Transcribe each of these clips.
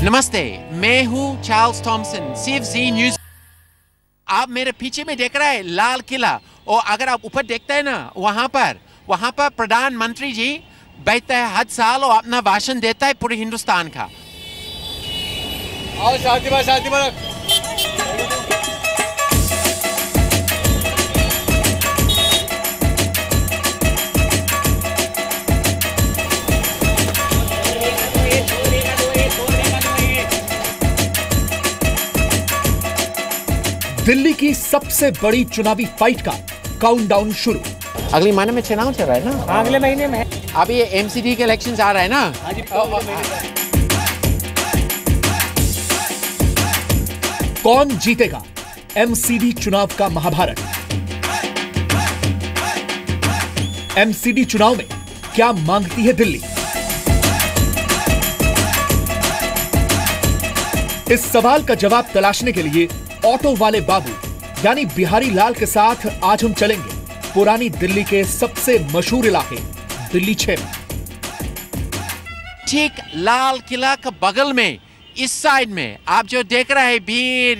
नमस्ते, मैं हूँ चार्ल्स थॉमसन, CFZ न्यूज। आप मेरे पीछे में देख रहे हैं लाल किला, और अगर आप ऊपर देखते हैं ना, वहाँ पर प्रधानमंत्री जी बैठता है हर साल और अपना भाषण देता है पूरे हिंदुस्तान का। आओ शांति। दिल्ली की सबसे बड़ी चुनावी फाइट का काउंटडाउन शुरू। अगले महीने में चुनाव चल रहा है ना? अगले महीने में। अभी ये MCD के इलेक्शंस आ रहा है ना? कौन जीतेगा MCD चुनाव का महाभारत? MCD चुनाव में क्या मांगती है दिल्ली? इस सवाल का जवाब तलाशने के लिए ऑटो वाले बाबू यानी बिहारी लाल के साथ आज हम चलेंगे पुरानी दिल्ली के सबसे मशहूर इलाके दिल्ली 6 में। ठीक लाल किला के बगल में इस साइड में आप जो देख रहे हैं भीड़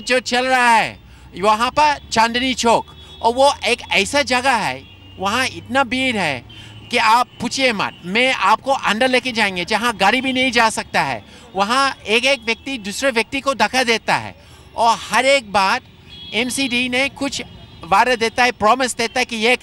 जो चल रहा है, वहाँ पर चांदनी चौक, और वो एक ऐसा जगह है वहाँ इतना भीड़ है कि आप पूछिए मत। मैं आपको अंदर लेके जाएंगे जहाँ गाड़ी भी नहीं जा सकता है। वहाँ एक व्यक्ति दूसरे व्यक्ति को धक्का देता है, और हर एक बार MCD ने कुछ वादा देता है, प्रॉमिस देता है कि ये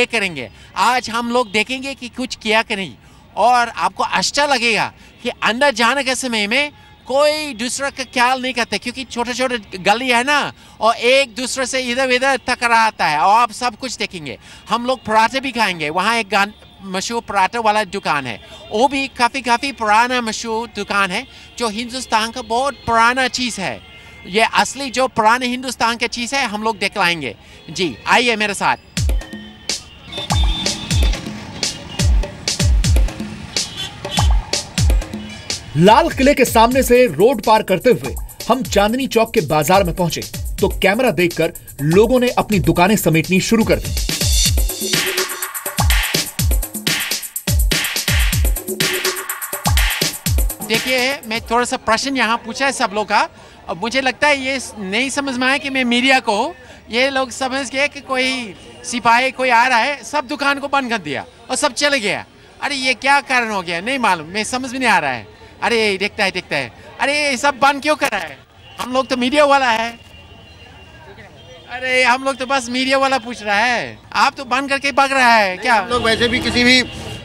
करेंगे। आज हम लोग देखेंगे कि कुछ किया कि नहीं, और आपको आश्चर्य लगेगा कि अंदर जाने के समय में कोई दूसरा का ख्याल नहीं करते, क्योंकि छोटे गली है ना, और एक दूसरे से इधर उधर टकराता है। और आप सब कुछ देखेंगे। हम लोग पराठे भी खाएंगे। वहाँ एक मशहूर पराठे वाला दुकान है, वो भी काफ़ी पुराना मशहूर दुकान है, जो हिंदुस्तान का बहुत पुराना चीज़ है। ये असली जो पुराने हिंदुस्तान का चीज़ है हम लोग दिखलाएंगे। जी आइए मेरे साथ। लाल किले के सामने से रोड पार करते हुए हम चांदनी चौक के बाजार में पहुंचे तो कैमरा देखकर लोगों ने अपनी दुकानें समेटनी शुरू कर दी। देखिए, मैं थोड़ा सा प्रश्न यहाँ पूछा है सब लोग का। अब मुझे लगता है ये नहीं समझ में आया कि मैं मीडिया को, ये लोग समझ गए कि कोई सिपाही कोई आ रहा है, सब दुकान को बंद कर दिया और सब चले गया। अरे ये क्या कारण हो गया नहीं मालूम, मैं समझ में नहीं आ रहा है। अरे देखता है अरे ये सब बंद क्यों कर रहा है? हम लोग तो मीडिया वाला है। अरे हम लोग तो बस मीडिया वाला पूछ रहा है, आप तो बंद करके भाग रहा है क्या? हम लोग वैसे भी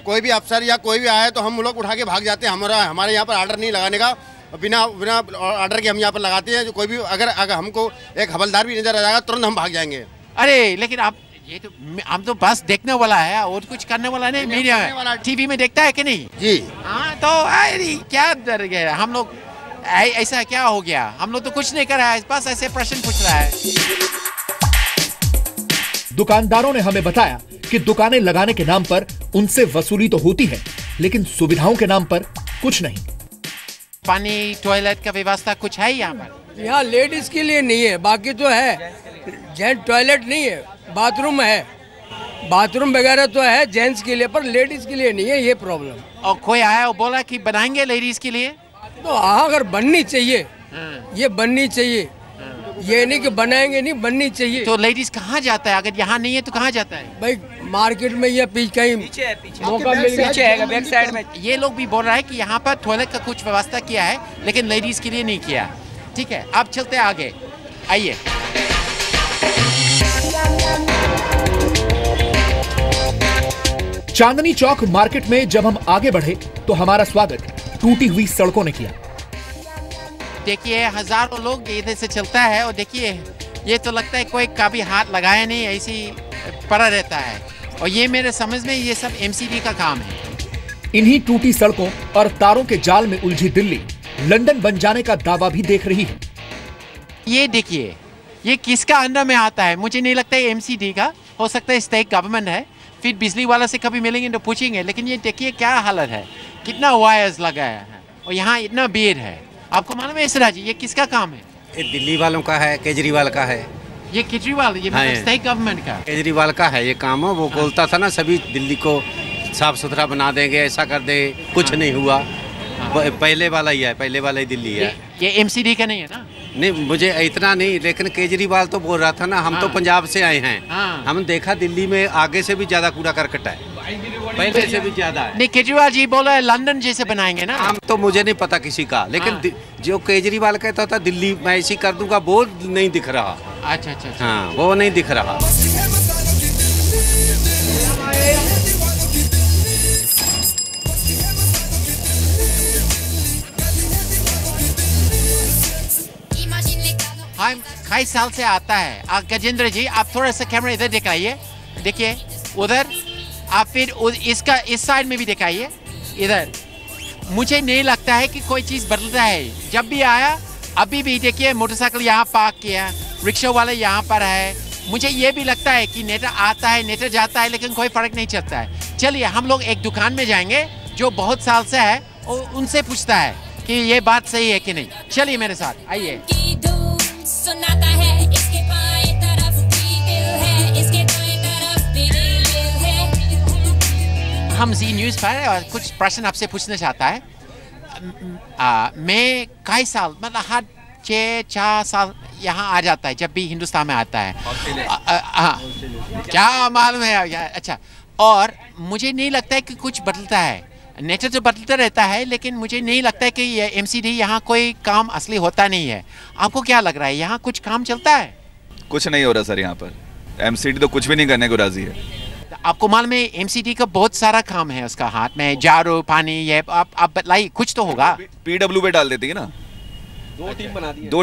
कोई भी अफसर या कोई भी आए तो हम लोग उठा के भाग जाते हैं। हमारे यहाँ पर ऑर्डर नहीं लगाने का, बिना ऑर्डर के हम यहाँ पर लगाते हैं। जो कोई भी अगर हमको एक हवलदार भी नजर आ जाएगा तुरंत हम भाग जाएंगे। अरे लेकिन आप ये तो हम तो बस देखने वाला है और कुछ करने वाला नहीं। मीडिया में TV में देखता है कि नहीं? जी हाँ, तो अरे क्या डर गया हम लोग? ऐसा क्या हो गया? हम लोग तो कुछ नहीं कर रहा है, बस ऐसे प्रश्न पूछ रहा है। दुकानदारों ने हमें बताया कि दुकानें लगाने के नाम पर उनसे वसूली तो होती है, लेकिन सुविधाओं के नाम पर कुछ नहीं। पानी टॉयलेट का व्यवस्था कुछ है यहाँ पर? यहाँ लेडीज के लिए नहीं है, बाकी तो है। जेंट्स टॉयलेट नहीं है, बाथरूम है, बाथरूम वगैरह तो है जेंट्स के लिए, पर लेडीज के लिए नहीं है, ये प्रॉब्लम। और कोई आया और बोला कि बनाएंगे लेडीज के लिए? तो अगर बननी चाहिए, ये बननी चाहिए, ये नहीं कि बनाएंगे नहीं, बननी चाहिए। तो लेडीज कहाँ जाता है? अगर यहाँ नहीं है तो कहाँ जाता है? भाई मार्केट में या कहीं पीछे मौका मिल गया बैक साइड में। ये लोग भी बोल रहा है कि यहाँ पर टॉयलेट का कुछ व्यवस्था किया है, लेकिन लेडीज के लिए नहीं किया। ठीक है, अब चलते आगे, आइए। चांदनी चौक मार्केट में जब हम आगे बढ़े तो हमारा स्वागत टूटी हुई सड़कों ने किया। देखिए हजारों लोग इधर से चलता है, और देखिए ये तो लगता है कोई कभी हाथ लगाया नहीं, ऐसी पड़ा रहता है। और ये मेरे समझ में ये सब MCD का काम है। इन्हीं टूटी सड़कों और तारों के जाल में उलझी दिल्ली लंदन बन जाने का दावा भी देख रही है। ये देखिए, ये किसका अंडर में आता है? मुझे नहीं लगता है MCD का, हो सकता है स्टेट गवर्नमेंट है। फिर बिजली वाला से कभी मिलेंगे तो पूछेंगे। लेकिन ये देखिए क्या हालत है, कितना वायर्स लगाया है, और यहाँ इतना भीड़ है। आपको मालूम है सिराज जी, ये किसका काम है? ये दिल्ली वालों का है, केजरीवाल का है। ये केजरीवाल, ये स्टेट गवर्नमेंट का, केजरीवाल का है ये काम। वो बोलता था ना सभी दिल्ली को साफ सुथरा बना देंगे, ऐसा कर देंगे, कुछ नहीं हुआ। पहले वाला ही है, पहले वाला ही दिल्ली है। ये एमसीडी का नहीं है ना? नहीं, मुझे इतना नहीं, लेकिन केजरीवाल तो बोल रहा था ना, हम तो पंजाब से आए हैं। हम देखा दिल्ली में आगे से भी ज्यादा कूड़ा करकट है, पहले से भी ज्यादा है। नहीं, केजरीवाल जी बोला है लंदन जैसे बनाएंगे ना। हम तो मुझे नहीं पता किसी का, लेकिन जो केजरीवाल कहता था दिल्ली मैं ऐसी कर दूंगा, वो नहीं दिख रहा। अच्छा अच्छा, अच्छा। हाँ, वो नहीं दिख रहा। हम कई साल से आता है। गजेंद्र जी, आप थोड़ा सा कैमरा इधर दिखाइए, देखिए उधर, आप फिर इसका इस साइड में भी दिखाइए इधर। मुझे नहीं लगता है कि कोई चीज़ बदलता है। जब भी आया, अभी भी देखिए मोटरसाइकिल यहाँ पार्क किया, रिक्शा वाले यहाँ पर है। मुझे ये भी लगता है कि नेता आता है, नेता जाता है, लेकिन कोई फर्क नहीं चलता है। चलिए हम लोग एक दुकान में जाएंगे जो बहुत साल से है, और उनसे पूछता है कि ये बात सही है कि नहीं। चलिए मेरे साथ आइए। सुनाता है इसके बाएं तरफ भी दिल है, इसके दाएं तरफ भी दिल है। हम जी न्यूज़ पर और कुछ प्रश्न आपसे पूछना चाहता है। मैं कई साल, मतलब हर 6-4 साल यहाँ आ जाता है जब भी हिंदुस्तान में आता है। क्या मालूम है? अच्छा, और मुझे नहीं लगता है कि कुछ बदलता है। नेचर तो बदलता रहता है, लेकिन मुझे नहीं लगता है कि ये एमसीडी यहाँ कोई काम असली होता नहीं है। आपको क्या लग रहा है, यहाँ कुछ काम चलता है? कुछ नहीं हो रहा सर, यहाँ पर एमसीडी तो कुछ भी नहीं करने को राजी है। आपको मालूम है एमसीडी का बहुत सारा काम है, उसका हाथ में झाड़ू, पानी, ये आप बतलाइए, कुछ तो होगा। पीडब्ल्यू पे डाल देती है ना, 2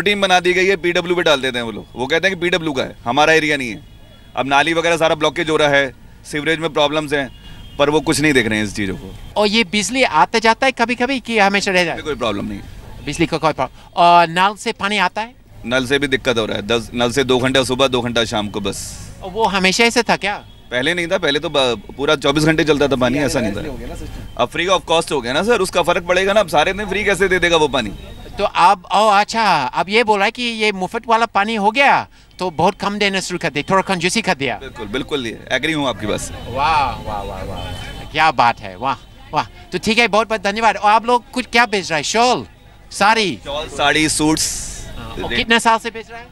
टीम बना दी गई है, पीडब्ल्यू पे डाल देते हैं वो लोग। वो कहते हैं कि पीडब्ल्यू का है, हमारा एरिया नहीं है। अब नाली वगैरह सारा ब्लॉकेज हो रहा है, सीवरेज में प्रॉब्लम्स हैं, पर वो कुछ नहीं देख रहे हैं इस चीज़ों को। और ये बिजली आता जाता है कभी कभी कि हमेशा रह जाता है? कोई प्रॉब्लम नहीं, बिजली का कोई प्रॉब्लम। और नल से पानी आता है? नल से भी दिक्कत हो रहा है, 10 नल से 2 घंटा सुबह, 2 घंटा शाम को बस। और वो हमेशा ऐसे था क्या? पहले नहीं था, पहले तो पूरा 24 घंटे चलता था पानी, ऐसा नहीं था। अब फ्री ऑफ कॉस्ट हो गया ना सर, उसका फर्क पड़ेगा ना। अब सारे दिन फ्री कैसे दे देगा वो पानी? तो अब अच्छा, अब ये बोल रहा है कि ये मुफ्त वाला पानी हो गया तो बहुत कम देना शुरू कर दिया, थोड़ा कंजूसी कर दिया। बिल्कुल बिल्कुल, एग्री हूँ आपकी बात से। वाह वाह वाह वाह, क्या बात है, वाह वाह। तो ठीक है, बहुत बहुत धन्यवाद। और आप लोग कुछ क्या बेच रहा है? Shawl, sari? Shawl, sari, suits. कितने साल से बेच रहा है?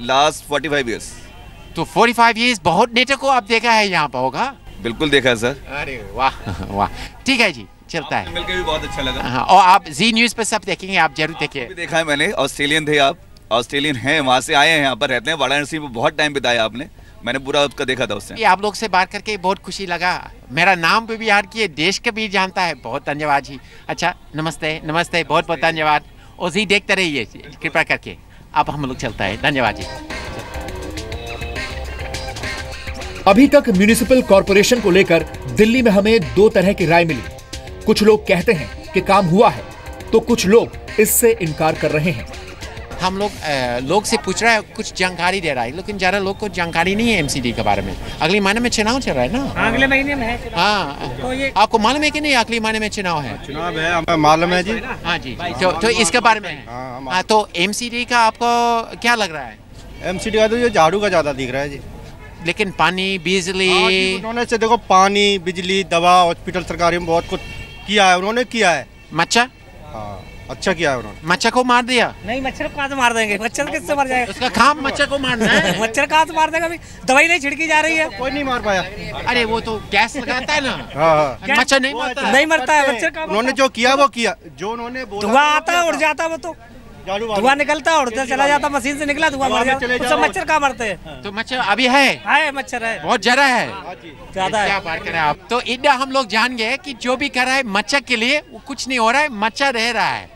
Last 45 years. तो 45 ईयर्स, बहुत नेता को आप देखा है यहाँ पर होगा? बिल्कुल देखा है सर। अरे वाह वाह, ठीक है जी, चलता है। मिलकर भी बहुत अच्छा लगा। हाँ, और आप जी न्यूज़ पर सब देखेंगे, आप जरूर देखिए। देखा है मैंने, ऑस्ट्रेलियन थे आप, ऑस्ट्रेलियन हैं, वहाँ से आए हैं, यहाँ पर रहते हैं, वाराणसी में बहुत टाइम बिताया आपने, मैंने पूरा उसका देखा था उससे। आप लोग से बात करके बहुत खुशी लगा, मेरा नाम भी याद किए, देश का भी जानता है, बहुत धन्यवाद जी। अच्छा, नमस्ते नमस्ते, बहुत बहुत धन्यवाद। और जी देखते रहिए कृपया करके। अब हम लोग चलता है, धन्यवाद जी। अभी तक म्युनिसिपल कॉरपोरेशन को लेकर दिल्ली में हमें 2 तरह की राय मिली। कुछ लोग कहते हैं कि काम हुआ है, तो कुछ लोग इससे इनकार कर रहे हैं। हम लोग से पूछ रहा है, कुछ जानकारी दे रहा है, लेकिन ज़्यादा लोग को जानकारी नहीं है एमसीडी के बारे में। अगले महीने में चुनाव चल रहा है ना? अगले महीने में है। हाँ, तो ये आपको मालूम है कि नहीं अगले महीने में चुनाव है? चुनाव है, हमें मालूम है जी। हाँ जी, तो इसके बारे में है। हाँ, तो एमसीडी का आपको क्या लग रहा है? एमसीडी का तो ये झाड़ू का ज़्यादा दिख रहा है जी। लेकिन पानी, बिजली, उन्होंने से देखो, पानी, बिजली, दवा, हॉस्पिटल सरकारी में बहुत कुछ किया है उन्होंने, किया है। मच्छर? हाँ, अच्छा किया है उन्होंने। मच्छर को मार दिया? नहीं, मच्छर को कहाँ से मार देंगे? मच्छर किससे मर जाएगा? उसका काम मच्छर को मारना है। मच्छर कहाँ से मार देगा? अभी दवाई नहीं छिड़की जा रही है, कोई नहीं मार पाया। अरे वो तो गैस लगाता है ना। हाँ, मच्छर नहीं मरता। नहीं मरता है मच्छर का। उन्होंने जो किया वो किया, जो उन्होंने धुआं आता है, उड़ जाता है, वो तो धुआं निकलता है, उड़ता चला जाता, मशीन से निकला धुआं मर जाता है। उससे मच्छर कहाँ मरते हैं? तो मच्छर अभी है, मच्छर है, बहुत ज्यादा है, ज्यादा है। क्या बात कर रहे हैं आप? तो इतना हम लोग जान गए कि जो भी कर रहा है मच्छर के लिए, वो कुछ नहीं हो रहा है, मच्छर रह रहा है।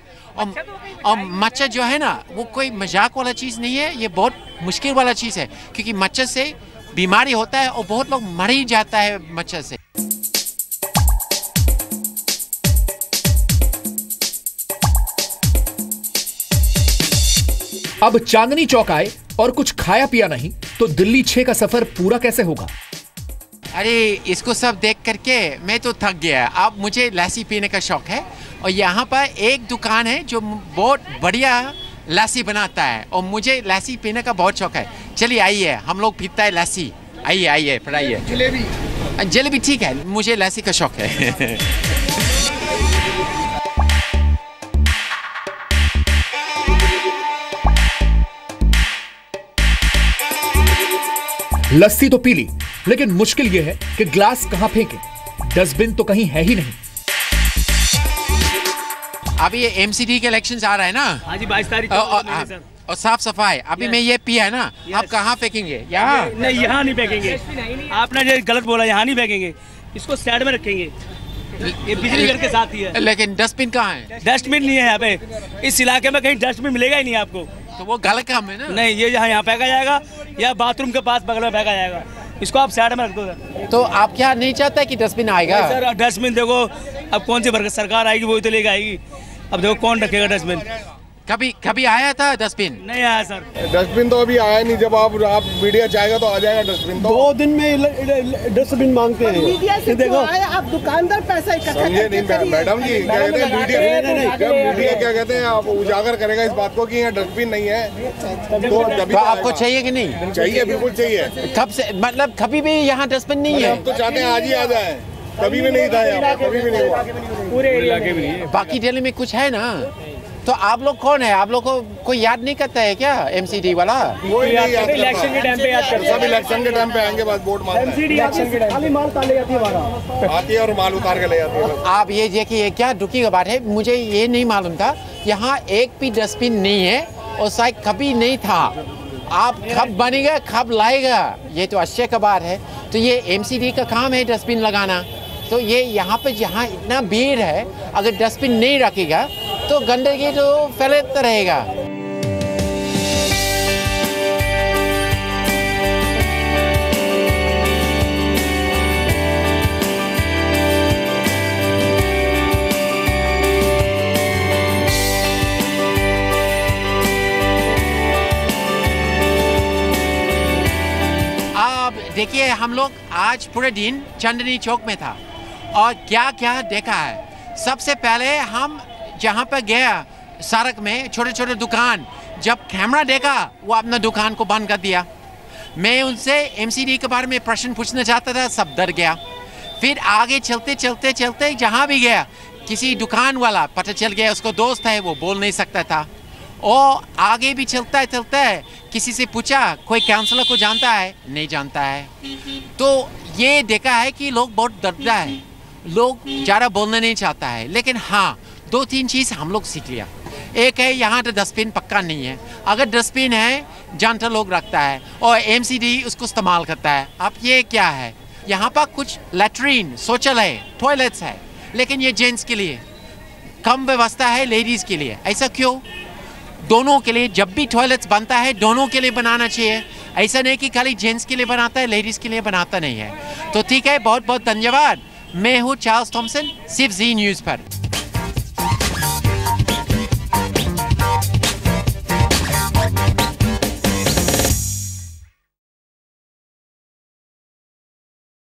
और मच्छर जो है ना, वो कोई मजाक वाला चीज़ नहीं है, ये बहुत मुश्किल वाला चीज़ है, क्योंकि मच्छर से बीमारी होता है और बहुत लोग मर ही जाता है मच्छर से। अब चांदनी चौक आए और कुछ खाया पिया नहीं तो दिल्ली 6 का सफर पूरा कैसे होगा? अरे इसको सब देख करके मैं तो थक गया। अब मुझे लस्सी पीने का शौक है, और यहाँ पर एक दुकान है जो बहुत बढ़िया लस्सी बनाता है, और मुझे लस्सी पीने का बहुत शौक है। चलिए आइए, हम लोग पीता है लस्सी। आइए आइए, फिर आइए। जलेबी ठीक है, मुझे लस्सी का शौक है। लस्सी तो पी ली, लेकिन मुश्किल यह है कि ग्लास कहां फेंके, डस्टबिन तो कहीं है ही नहीं। अभी ये एमसीडी के इलेक्शंस आ रहा है ना। हाँ जी, 22 तारीख और साफ सफाई अभी मैं ये पिया है ना, आप कहाँ फेंकेंगे? यहाँ नहीं, यहाँ नहीं फेंकेंगे। आपने जो गलत बोला, यहाँ नहीं फेंकेंगे, इसको साइड में रखेंगे। ये बिजली घर के साथ ही है। लेकिन डस्टबिन कहाँ है? डस्टबिन नहीं है यहाँ पे, इस इलाके में कहीं डस्टबिन मिलेगा ही नहीं आपको। तो वो गलत काम है ना। नहीं, ये यहाँ फेंका जाएगा या बाथरूम के पास बगल में फेंका जाएगा, इसको आप साइड में रख दो सर। तो आप क्या नहीं चाहते कि डस्टबिन आएगा? सर डस्टबिन देखो, अब कौन सी सरकार आएगी वही तो लेके आएगी। अब देखो कौन रखेगा डस्टबिन। कभी आया था डस्टबिन? नहीं आया सर, डस्टबिन तो अभी आया नहीं। जब आप मीडिया चाहेगा तो आ जाएगा डस्टबिन। तो 2 दिन में डस्टबिन मांगते हैं। मीडिया से देखो आप दुकानदार पैसा इकट्ठा समझे नहीं मैडम जी, क्या कहते हैं मीडिया क्या कहते हैं, आप उजागर करेगा इस बात को कि यहाँ डस्टबिन नहीं है, तो आपको चाहिए कि नहीं चाहिए? बिल्कुल चाहिए। कब से, मतलब कभी भी यहाँ डस्टबिन नहीं है? हम तो चाहते हैं आज ही आ जाए, कभी भी नहीं था यहाँ, कभी भी नहीं हुआ, पूरे इलाके में नहीं है। बाकी दिल्ली में कुछ है ना। तो आप लोग कौन है? आप लोग को कोई याद नहीं करता है क्या एमसीडी वाला? वो इलेक्शन के टाइम पे याद करते हैं। सब इलेक्शन के टाइम पे आएंगे, बस वोट मांगते खाली माल ताले जाती है हमारा, आती है और माल उतार के ले जाती है। आप ये देखिए, क्या दुखी की बात है, मुझे ये नहीं मालूम था यहाँ एक भी डस्टबिन नहीं है और शायद कभी नहीं था। आप कब बनेगा, कब लाएगा, ये तो अच्छे का बात है। तो ये एमसीडी का काम है डस्टबिन लगाना। तो ये यहाँ पे जहाँ इतना भीड़ है, अगर डस्टबिन नहीं रखेगा तो गंदगी तो फैलता रहेगा। अब देखिए, हम लोग आज पूरे दिन चांदनी चौक में था और क्या क्या देखा है। सबसे पहले हम जहाँ पर गया सड़क में छोटे छोटे दुकान, जब कैमरा देखा वो अपना दुकान को बंद कर दिया। मैं उनसे एमसीडी के बारे में प्रश्न पूछना चाहता था, सब डर गया। फिर आगे चलते चलते चलते जहाँ भी गया, किसी दुकान वाला पता चल गया उसको दोस्त है, वो बोल नहीं सकता था। और आगे भी चलता चलता किसी से पूछा, कोई काउंसलर को जानता है? नहीं जानता है। तो ये देखा है कि लोग बहुत डरता है, लोग ज़्यादा बोलना नहीं चाहता है। लेकिन हाँ, 2-3 चीज़ हम लोग सीख लिया। एक है, यहाँ तो डस्टबिन पक्का नहीं है। अगर डस्टबिन है, जानता लोग रखता है और एमसीडी उसको इस्तेमाल करता है। अब ये क्या है, यहाँ पर कुछ लैट्रीन, शौचालय, टॉयलेट्स है, लेकिन ये जेंट्स के लिए कम व्यवस्था है, लेडीज़ के लिए। ऐसा क्यों? दोनों के लिए जब भी टॉयलेट्स बनता है, दोनों के लिए बनाना चाहिए। ऐसा नहीं कि खाली जेंट्स के लिए बनाता है, लेडीज़ के लिए बनाता नहीं है। तो ठीक है, बहुत बहुत धन्यवाद। मैं हूँ चार्ल्स थॉमसन, सिर्फ जी न्यूज़ पर।